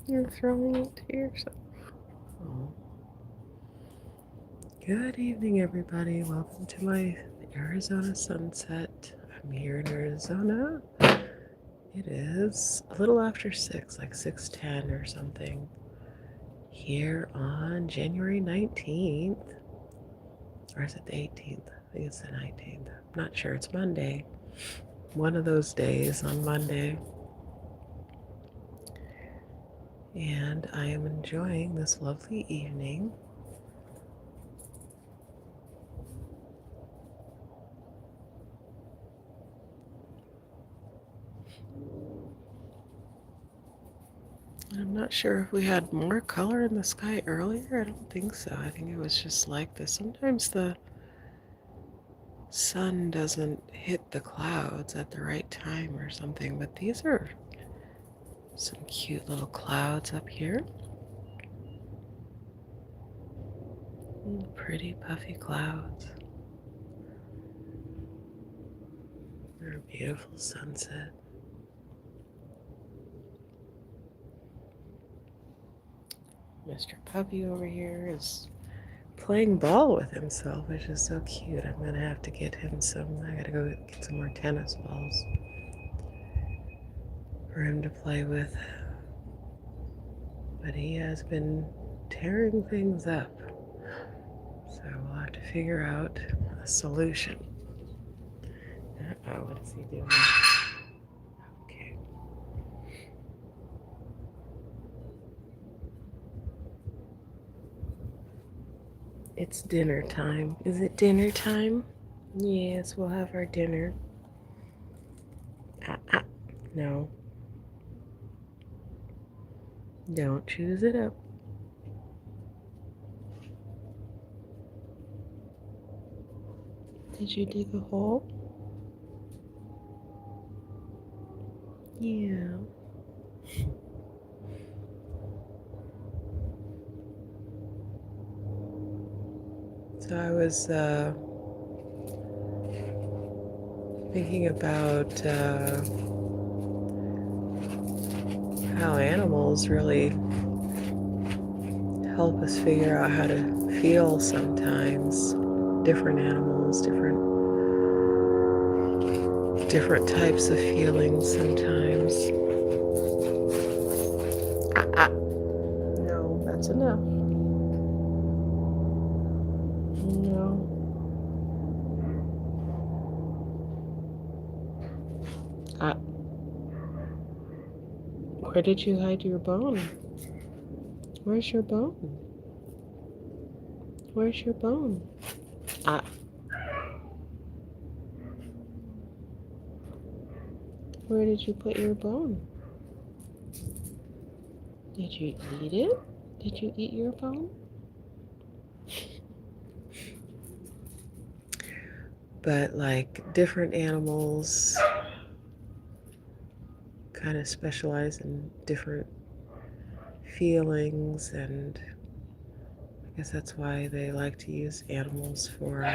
You're throwing it to yourself. Oh. Good evening, everybody. Welcome to my Arizona sunset. I'm here in Arizona. It is a little after 6, like 6:10 or something, here on January 19th. Or is it the 18th? I think it's the 19th. I'm not sure. It's Monday. One of those days on Monday. And I am enjoying this lovely evening. I'm not sure if we had more color in the sky earlier. I don't think so. I think it was just like this. Sometimes the sun doesn't hit the clouds at the right time or something, but these are some cute little clouds up here. Pretty puffy clouds. They're a beautiful sunset. Mr. Puppy over here is playing ball with himself, which is so cute. I'm gonna have to get him some. I gotta go get some more tennis balls for him to play with. But he has been tearing things up. So we'll have to figure out a solution. Uh-oh, what is he doing? Okay. It's dinner time. Is it dinner time? Yes, we'll have our dinner. No. Don't choose it up. Did you dig a hole? Yeah. So I was thinking about how animals really help us figure out how to feel sometimes. Different animals, different types of feelings sometimes. No, that's enough. No. Where did you hide your bone? Where's your bone? Where's your bone? Where did you put your bone? Did you eat it? Did you eat your bone? But like different animals kind of specialize in different feelings, and I guess that's why they like to use animals for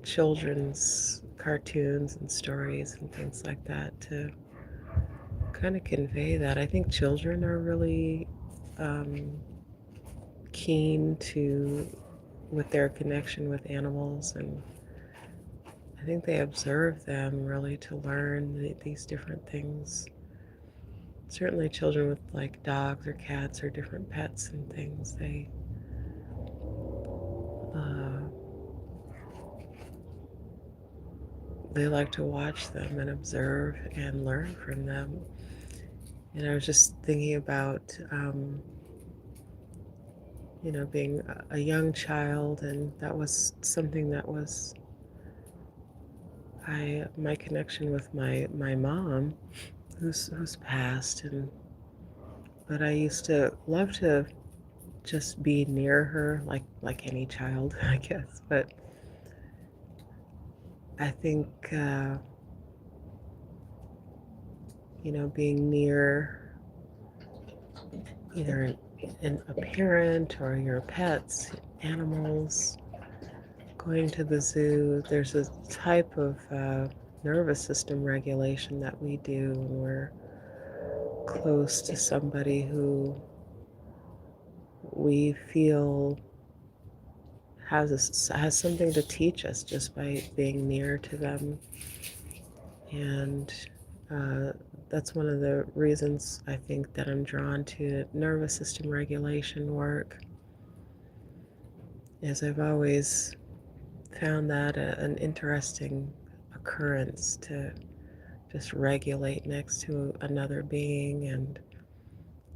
children's cartoons and stories and things like that, to kind of convey that. I think children are really keen with their connection with animals, and I think they observe them really to learn these different things. Certainly children with like dogs or cats or different pets and things, they like to watch them and observe and learn from them. And I was just thinking about, being a young child, and that was something that was my connection with my mom, who's passed, but I used to love to just be near her, like any child, I guess. But I think being near either a parent or your pets, animals, going to the zoo, there's a type of nervous system regulation that we do when we're close to somebody who we feel has something to teach us just by being near to them. And that's one of the reasons I think that I'm drawn to nervous system regulation work, is I've always found that an interesting occurrence to just regulate next to another being and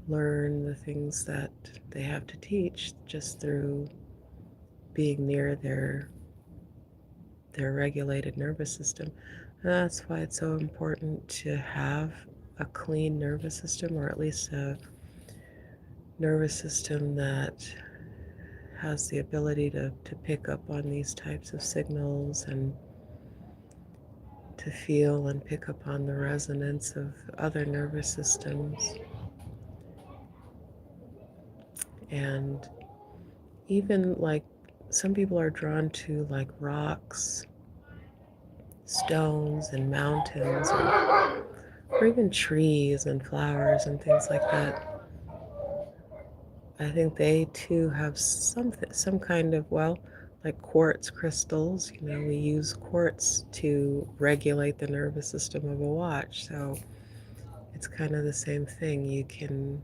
learn the things that they have to teach just through being near their regulated nervous system. And that's why it's so important to have a clean nervous system, or at least a nervous system that has the ability to pick up on these types of signals and to feel and pick up on the resonance of other nervous systems. And even like some people are drawn to like rocks, stones, and mountains, or even trees and flowers and things like that. I think they too have some kind of, well, like quartz crystals. You know, we use quartz to regulate the nervous system of a watch. So it's kind of the same thing. You can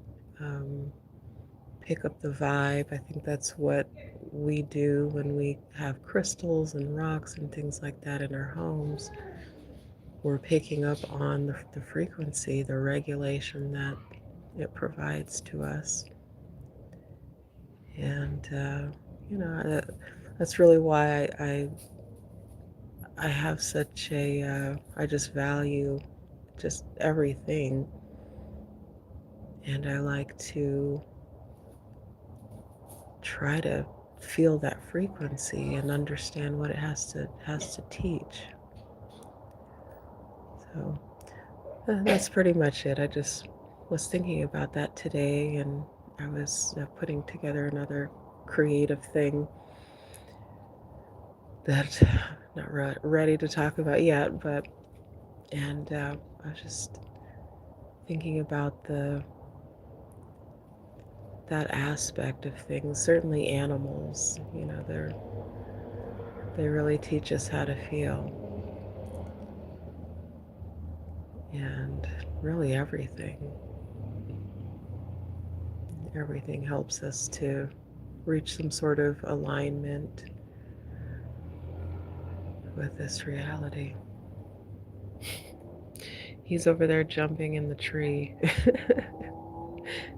pick up the vibe. I think that's what we do when we have crystals and rocks and things like that in our homes. We're picking up on the frequency, the regulation that it provides to us. And, that's really why I have such I just value just everything. And I like to try to feel that frequency and understand what it has to teach. So that's pretty much it. I just was thinking about that today, and I was putting together another creative thing that I'm not ready to talk about yet, and I was just thinking about that aspect of things. Certainly animals, they really teach us how to feel. And really everything helps us to reach some sort of alignment with this reality. He's over there jumping in the tree.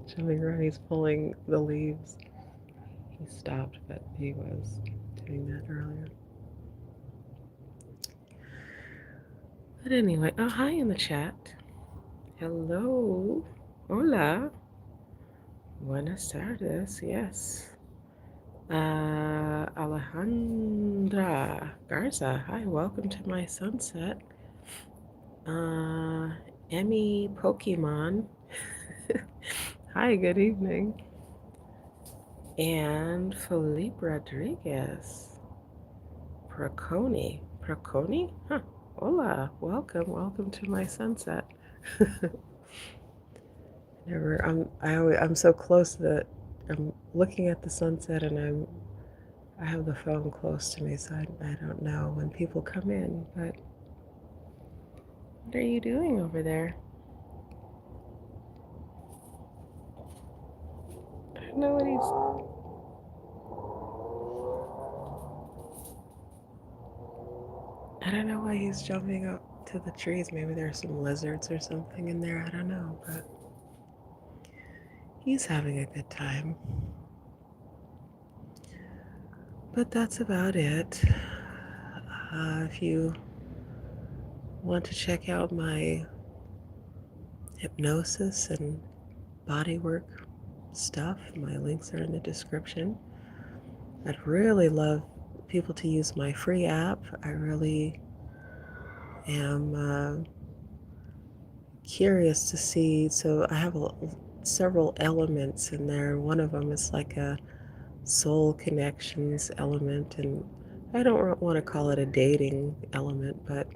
Jumping around, he's pulling the leaves. He stopped, but he was doing that earlier. But anyway, oh, hi in the chat. Hello. Hola. Buenas tardes. Yes. Alejandra Garza. Hi, welcome to my sunset. Emmy Pokemon. Hi, good evening. And Felipe Rodriguez. Proconi. Huh. Hola. Welcome to my sunset. I'm so close that I'm looking at the sunset, and I have the phone close to me, so I don't know when people come in. But what are you doing over there? I don't know what I don't know why he's jumping up to the trees. Maybe there's some lizards or something in there. I don't know, but he's having a good time. But that's about it. If you want to check out my hypnosis and bodywork stuff, my links are in the description. I'd really love people to use my free app. I really am curious to see. So I have several elements in there. One of them is like a soul connections element, and I don't want to call it a dating element, but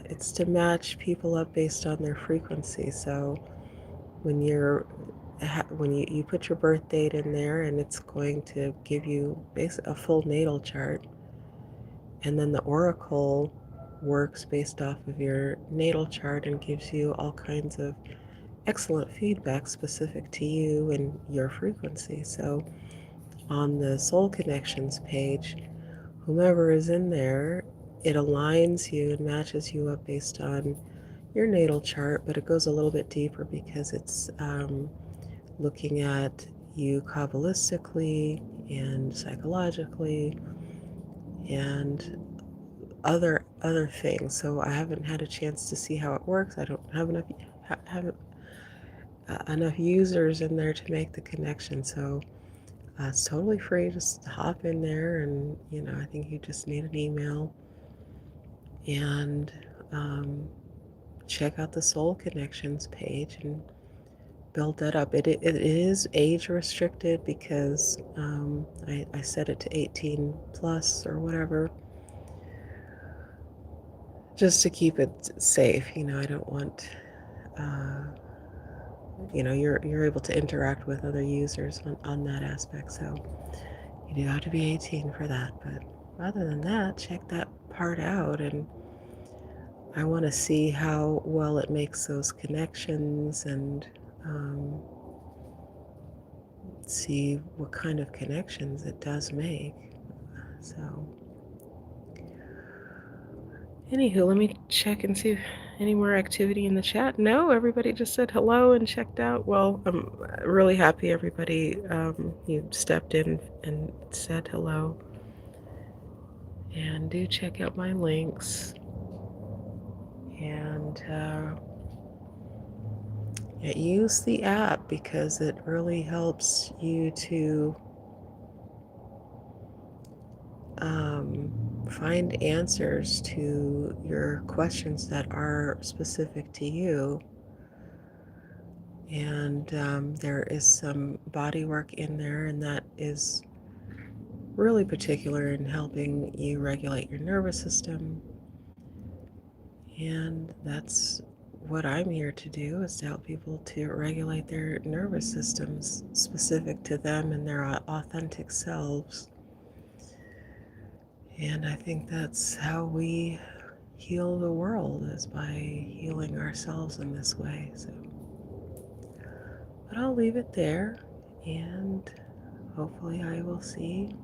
it's to match people up based on their frequency. So when you put your birth date in there, and it's going to give you basically a full natal chart, and then the oracle works based off of your natal chart and gives you all kinds of excellent feedback specific to you and your frequency. So on the soul connections page, whomever is in there, it aligns you and matches you up based on your natal chart, but it goes a little bit deeper because it's looking at you Kabbalistically and psychologically and other things. So I haven't had a chance to see how it works. I don't have enough users in there to make the connection. So it's totally free. Just hop in there, and I think you just need an email and check out the Soul Connections page and build that up. It is age restricted because I set it to 18 plus or whatever, just to keep it safe. I don't want, you're able to interact with other users on that aspect. So you do have to be 18 for that. But other than that, check that part out. And I want to see how well it makes those connections and see what kind of connections it does make. So, anywho, let me check and see if any more activity in the chat. No, everybody just said hello and checked out. Well, I'm really happy everybody you stepped in and said hello. And do check out my links. And use the app because it really helps you to find answers to your questions that are specific to you. And there is some body work in there, and that is really particular in helping you regulate your nervous system. And that's what I'm here to do, is to help people to regulate their nervous systems specific to them and their authentic selves. And I think that's how we heal the world, is by healing ourselves in this way. So, but I'll leave it there, and hopefully I will see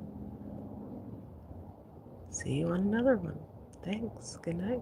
you on another one. Thanks. Good night.